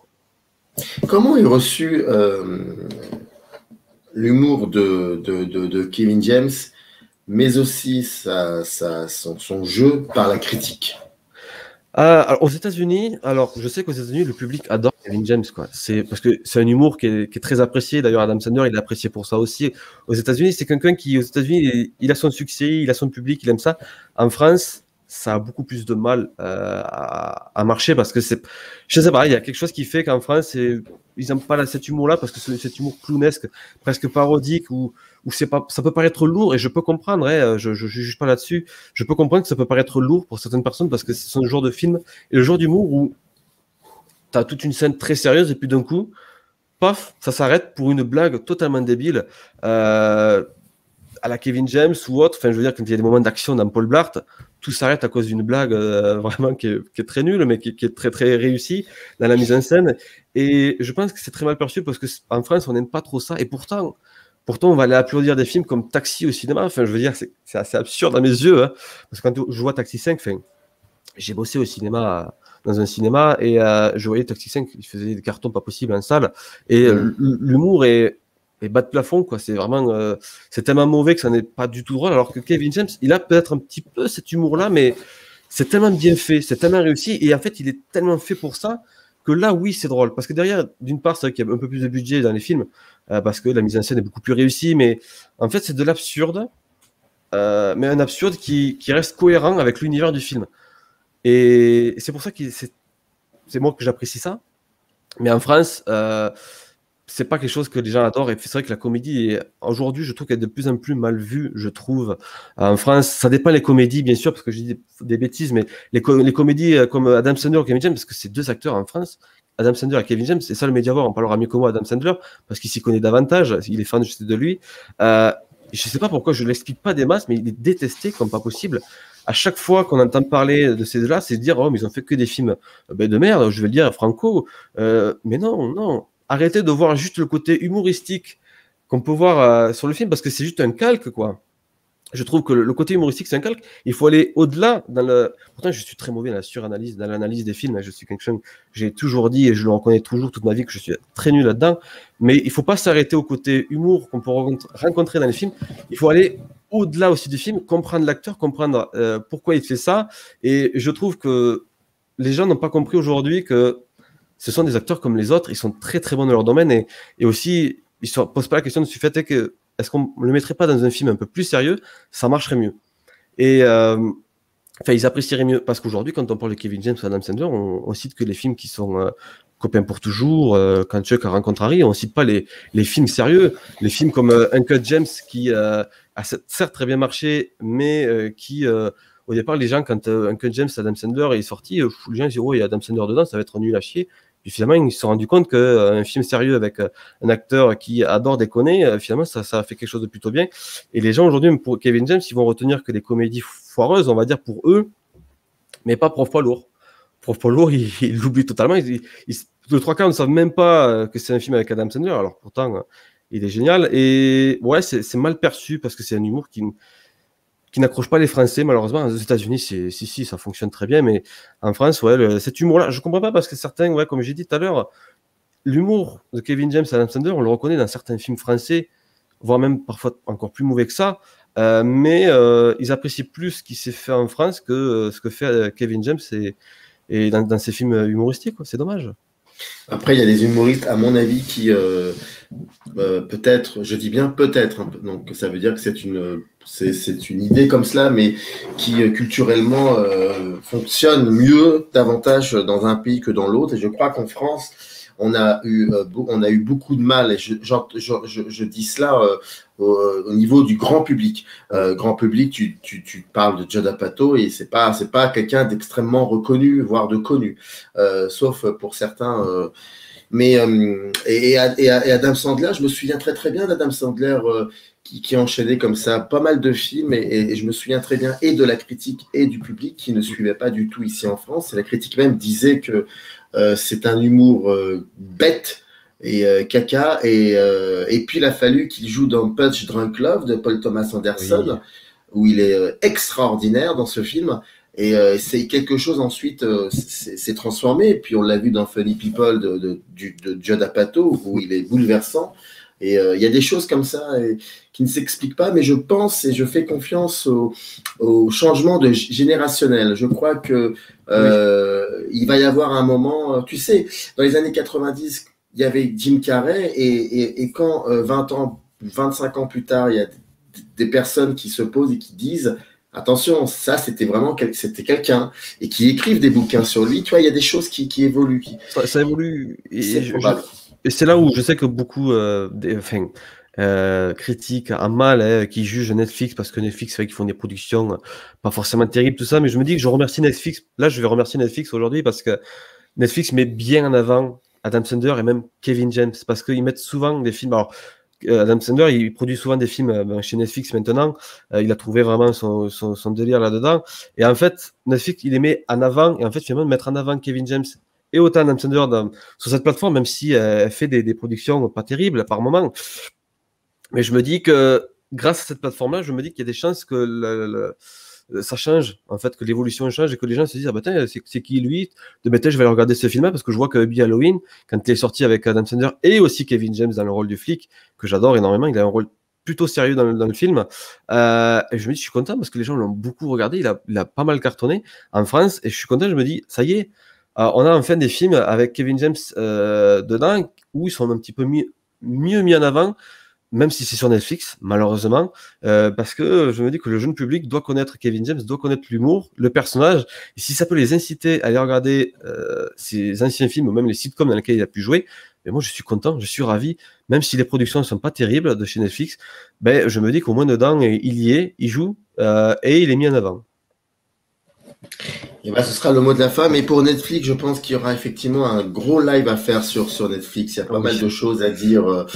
Comment est reçu l'humour de Kevin James, mais aussi son jeu par la critique? Alors, aux États-Unis, je sais qu'aux États-Unis, le public adore Kevin James, quoi. C'est parce que c'est un humour qui est très apprécié. D'ailleurs, Adam Sandler, il est apprécié pour ça aussi. Aux États-Unis, c'est quelqu'un qui, aux États-Unis, il a son succès, il a son public, il aime ça. En France, ça a beaucoup plus de mal à marcher, parce que je sais pas, il y a quelque chose qui fait qu'en France, ils n'aiment pas cet humour-là, parce que c'est cet humour clownesque, presque parodique, où ça peut paraître lourd, et je peux comprendre, je juge pas là-dessus, je peux comprendre que ça peut paraître lourd pour certaines personnes, parce que c'est un genre de film et le genre d'humour où tu as toute une scène très sérieuse, et puis d'un coup, paf, ça s'arrête pour une blague totalement débile, à la Kevin James ou autre. Enfin, je veux dire, quand il y a des moments d'action dans Paul Blart, tout s'arrête à cause d'une blague vraiment qui est très nulle, mais qui est très très réussie dans la mise en scène. Et je pense que c'est très mal perçu, parce qu'en France, on n'aime pas trop ça. Et pourtant, on va aller applaudir des films comme Taxi au cinéma. Enfin, je veux dire, c'est assez absurde à mes yeux, hein, parce que quand je vois Taxi 5, j'ai bossé au cinéma, dans un cinéma, et je voyais Taxi 5, il faisait des cartons pas possibles en salle, et l'humour est bas de plafond, quoi. C'est vraiment, c'est tellement mauvais que ça n'est pas du tout drôle, alors que Kevin James, il a peut-être un petit peu cet humour-là, mais c'est tellement bien fait, c'est tellement réussi, et en fait, il est tellement fait pour ça, que là, oui, c'est drôle. Parce que derrière, d'une part, c'est vrai qu'il y a un peu plus de budget dans les films, parce que la mise en scène est beaucoup plus réussie, mais en fait, c'est de l'absurde, mais un absurde qui reste cohérent avec l'univers du film. Et c'est pour ça que c'est moi que j'apprécie ça. Mais en France, c'est pas quelque chose que les gens adorent. Et c'est vrai que la comédie, aujourd'hui, je trouve qu'elle est de plus en plus mal vue, je trouve. En France, ça dépend les comédies, bien sûr, parce que je dis des bêtises, mais les comédies comme Adam Sandler ou Kevin James, parce que c'est 2 acteurs en France, Adam Sandler et Kevin James, c'est ça le Mediavoir, on parlera mieux que moi Adam Sandler, parce qu'il s'y connaît davantage, il est fan, je sais, de lui. Je sais pas pourquoi, je l'explique pas des masses, mais il est détesté comme pas possible. À chaque fois qu'on entend parler de ces deux-là, c'est de dire, oh, mais ils ont fait que des films de merde, je vais le dire, Franco. Mais non. Arrêtez de voir juste le côté humoristique qu'on peut voir sur le film, parce que c'est juste un calque, quoi. Je trouve que le côté humoristique, c'est un calque. Il faut aller au-delà. Pourtant, je suis très mauvais dans la suranalyse, dans l'analyse des films. Je suis quelqu'un que j'ai toujours dit, et je le reconnais toujours toute ma vie, que je suis très nul là-dedans. Mais il ne faut pas s'arrêter au côté humour qu'on peut rencontrer dans les films. Il faut aller au-delà aussi du film, comprendre l'acteur, comprendre pourquoi il fait ça. Et je trouve que les gens n'ont pas compris aujourd'hui que ce sont des acteurs comme les autres. Ils sont très, très bons dans leur domaine. Et aussi, ils ne se posent pas la question du fait que est-ce qu'on ne le mettrait pas dans un film un peu plus sérieux? Ça marcherait mieux. Et ils apprécieraient mieux. Parce qu'aujourd'hui, quand on parle de Kevin James ou Adam Sandler, on cite que les films qui sont Copains pour toujours, Quand Chuck rencontre Harry, on ne cite pas les films sérieux. Les films comme Uncut James, qui a certes très bien marché, mais qui, au départ, les gens, quand Uncut James, Adam Sandler est sorti, les gens disent, oh, il y a Adam Sandler dedans, ça va être nul à chier. Puis finalement, ils se sont rendus compte qu'un film sérieux avec un acteur qui adore déconner, finalement, ça a fait quelque chose de plutôt bien. Et les gens aujourd'hui, pour Kevin James, ils vont retenir que des comédies foireuses, on va dire, pour eux, mais pas Prof Poids Lourd. Prof Poids Lourd, ils l'oublient totalement. Le 3/4 ne savent même pas que c'est un film avec Adam Sandler, alors pourtant, il est génial. Et ouais, c'est mal perçu parce que c'est un humour qui n'accroche pas les Français, malheureusement. Aux États-Unis, si, ça fonctionne très bien, mais en France, ouais, cet humour-là, je comprends pas parce que certains, ouais, comme j'ai dit tout à l'heure, l'humour de Kevin James et Adam Sandler, on le reconnaît dans certains films français, voire même parfois encore plus mauvais que ça, mais ils apprécient plus ce qui s'est fait en France que ce que fait Kevin James et dans ses films humoristiques, quoi. C'est dommage. Après, il y a des humoristes, à mon avis, qui peut-être, je dis bien peut-être, donc ça veut dire que c'est une idée comme cela, mais qui culturellement fonctionne mieux, davantage dans un pays que dans l'autre. Et je crois qu'en France, on a eu beaucoup de mal, et je dis cela au niveau du grand public. Grand public, tu parles de Judd Apatow et c'est pas quelqu'un d'extrêmement reconnu, voire de connu, sauf pour certains. Mais et Adam Sandler, je me souviens très très bien d'Adam Sandler qui enchaînait comme ça pas mal de films et je me souviens très bien et de la critique et du public qui ne suivait pas du tout ici en France. Et la critique même disait que c'est un humour bête et caca et puis il a fallu qu'il joue dans Punch Drunk Love de Paul Thomas Anderson, où il est extraordinaire dans ce film. Et c'est quelque chose ensuite s'est transformé, et puis on l'a vu dans Funny People de Judd Apatow où il est bouleversant. Et il y a des choses comme ça qui ne s'expliquent pas, mais je pense et je fais confiance au changement générationnel. Je crois que il va y avoir un moment, tu sais, dans les années 90, il y avait Jim Carrey, et quand 20 ans, 25 ans plus tard, il y a des personnes qui se posent et qui disent attention, ça c'était quelqu'un, et qui écrivent des bouquins sur lui, tu vois, il y a des choses qui évoluent. Ça évolue, c'est probable. Et c'est là où je sais que beaucoup critiquent à mal, qui jugent Netflix parce que Netflix fait qu'ils font des productions pas forcément terribles, tout ça, mais je me dis que je remercie Netflix. Là, je vais remercier Netflix aujourd'hui parce que Netflix met bien en avant Adam Sandler et même Kevin James parce qu'ils mettent souvent des films. Alors, Adam Sandler, il produit souvent des films chez Netflix maintenant. Il a trouvé vraiment son délire là-dedans. Et en fait, Netflix, il les met en avant. Et en fait, finalement, mettre en avant Kevin James et autant Adam Sandler sur cette plateforme, même si elle fait des productions pas terribles par moment. Mais je me dis que grâce à cette plateforme-là, je me dis qu'il y a des chances que ça change, en fait, que l'évolution change et que les gens se disent, ah bah tiens, c'est qui lui? Je vais aller regarder ce film-là parce que je vois que Hubie Halloween, quand il est sorti avec Adam Sandler et aussi Kevin James dans le rôle du flic, que j'adore énormément, il a un rôle plutôt sérieux dans le film. Et je me dis, je suis content parce que les gens l'ont beaucoup regardé, il a pas mal cartonné en France et je suis content, je me dis, ça y est, on a enfin des films avec Kevin James dedans où ils sont un petit peu mieux mis en avant, même si c'est sur Netflix, malheureusement, parce que je me dis que le jeune public doit connaître Kevin James, doit connaître l'humour, le personnage, et si ça peut les inciter à aller regarder ses anciens films, ou même les sitcoms dans lesquels il a pu jouer, Mais moi, je suis content, je suis ravi. Même si les productions ne sont pas terribles de chez Netflix, ben, je me dis qu'au moins dedans, il y est, il joue et il est mis en avant. Et ben, ce sera le mot de la fin. Mais pour Netflix, je pense qu'il y aura effectivement un gros live à faire sur Netflix. Il y a pas mal de choses à dire,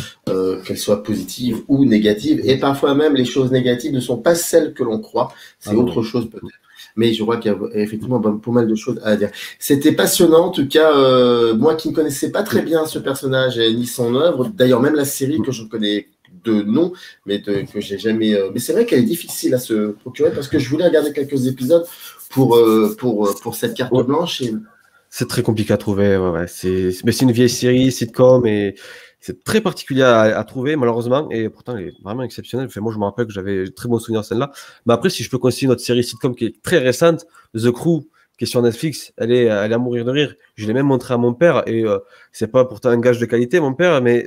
qu'elles soient positives ou négatives. Et parfois même, les choses négatives ne sont pas celles que l'on croit. C'est autre chose peut-être. Mais je vois qu'il y a effectivement pas mal de choses à dire. C'était passionnant, en tout cas, moi qui ne connaissais pas très bien ce personnage ni son œuvre, d'ailleurs même la série que je connais de nom, mais que j'ai jamais... Mais c'est vrai qu'elle est difficile à se procurer parce que je voulais regarder quelques épisodes pour cette carte blanche. Et... C'est très compliqué à trouver, ouais. Mais c'est une vieille série, sitcom, et c'est très particulier à trouver, malheureusement, et pourtant, elle est vraiment exceptionnelle. Enfin, moi, je me rappelle que j'avais de très bons souvenirs de celle-là. Mais après, si je peux conseiller notre série sitcom qui est très récente, The Crew, qui est sur Netflix, elle est à mourir de rire. Je l'ai même montré à mon père, et c'est pas pourtant un gage de qualité, mon père, mais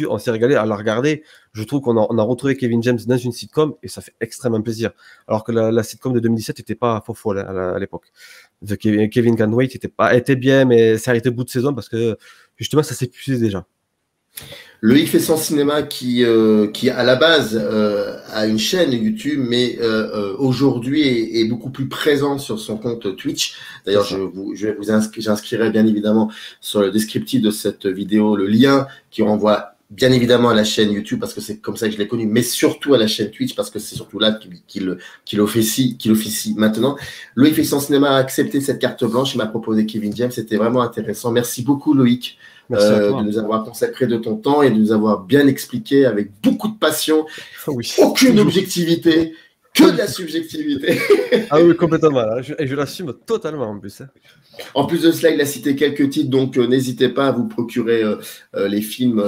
on s'est régalé à la regarder. Je trouve qu'on a retrouvé Kevin James dans une sitcom, et ça fait extrêmement plaisir. Alors que la sitcom de 2017 n'était pas folle à l'époque. Kevin Can Wait était bien, mais ça a été bout de saison parce que justement ça s'épuisait déjà. Loïc fait son cinéma qui à la base a une chaîne YouTube, mais aujourd'hui est beaucoup plus présent sur son compte Twitch. D'ailleurs, j'inscrirai bien évidemment sur le descriptif de cette vidéo le lien qui renvoie bien évidemment à la chaîne YouTube parce que c'est comme ça que je l'ai connu, mais surtout à la chaîne Twitch parce que c'est surtout là qu'il officie maintenant. Loïc fait son cinéma a accepté cette carte blanche, il m'a proposé Kevin James, c'était vraiment intéressant. Merci beaucoup Loïc de nous avoir consacré de ton temps et de nous avoir bien expliqué avec beaucoup de passion, aucune objectivité, que de la subjectivité. Ah oui, complètement. Et je l'assume totalement en plus. En plus de cela, il a cité quelques titres, donc n'hésitez pas à vous procurer les films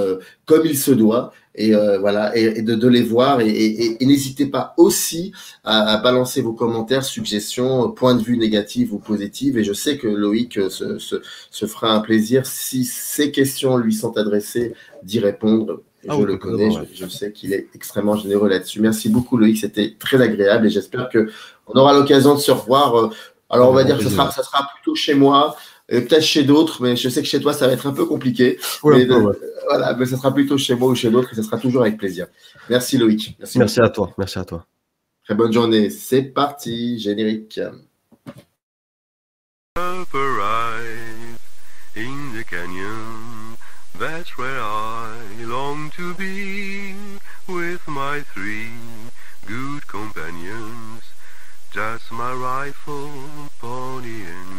comme il se doit et voilà, et de les voir et n'hésitez pas aussi à balancer vos commentaires, suggestions, points de vue négatifs ou positifs. Et je sais que Loïc se fera un plaisir si ces questions lui sont adressées d'y répondre. Je le connais, je sais qu'il est extrêmement généreux là-dessus. Merci beaucoup Loïc, c'était très agréable et j'espère que on aura l'occasion de se revoir. Alors on va dire que ça sera plutôt chez moi, peut-être chez d'autres, mais je sais que chez toi ça va être un peu compliqué. Voilà, mais ça sera plutôt chez moi ou chez d'autres et ça sera toujours avec plaisir. Merci Loïc. Merci à toi. Merci à toi. Très bonne journée. C'est parti, générique. In the canyon, that's where I long to be, with my 3 good companions, just my rifle, pony and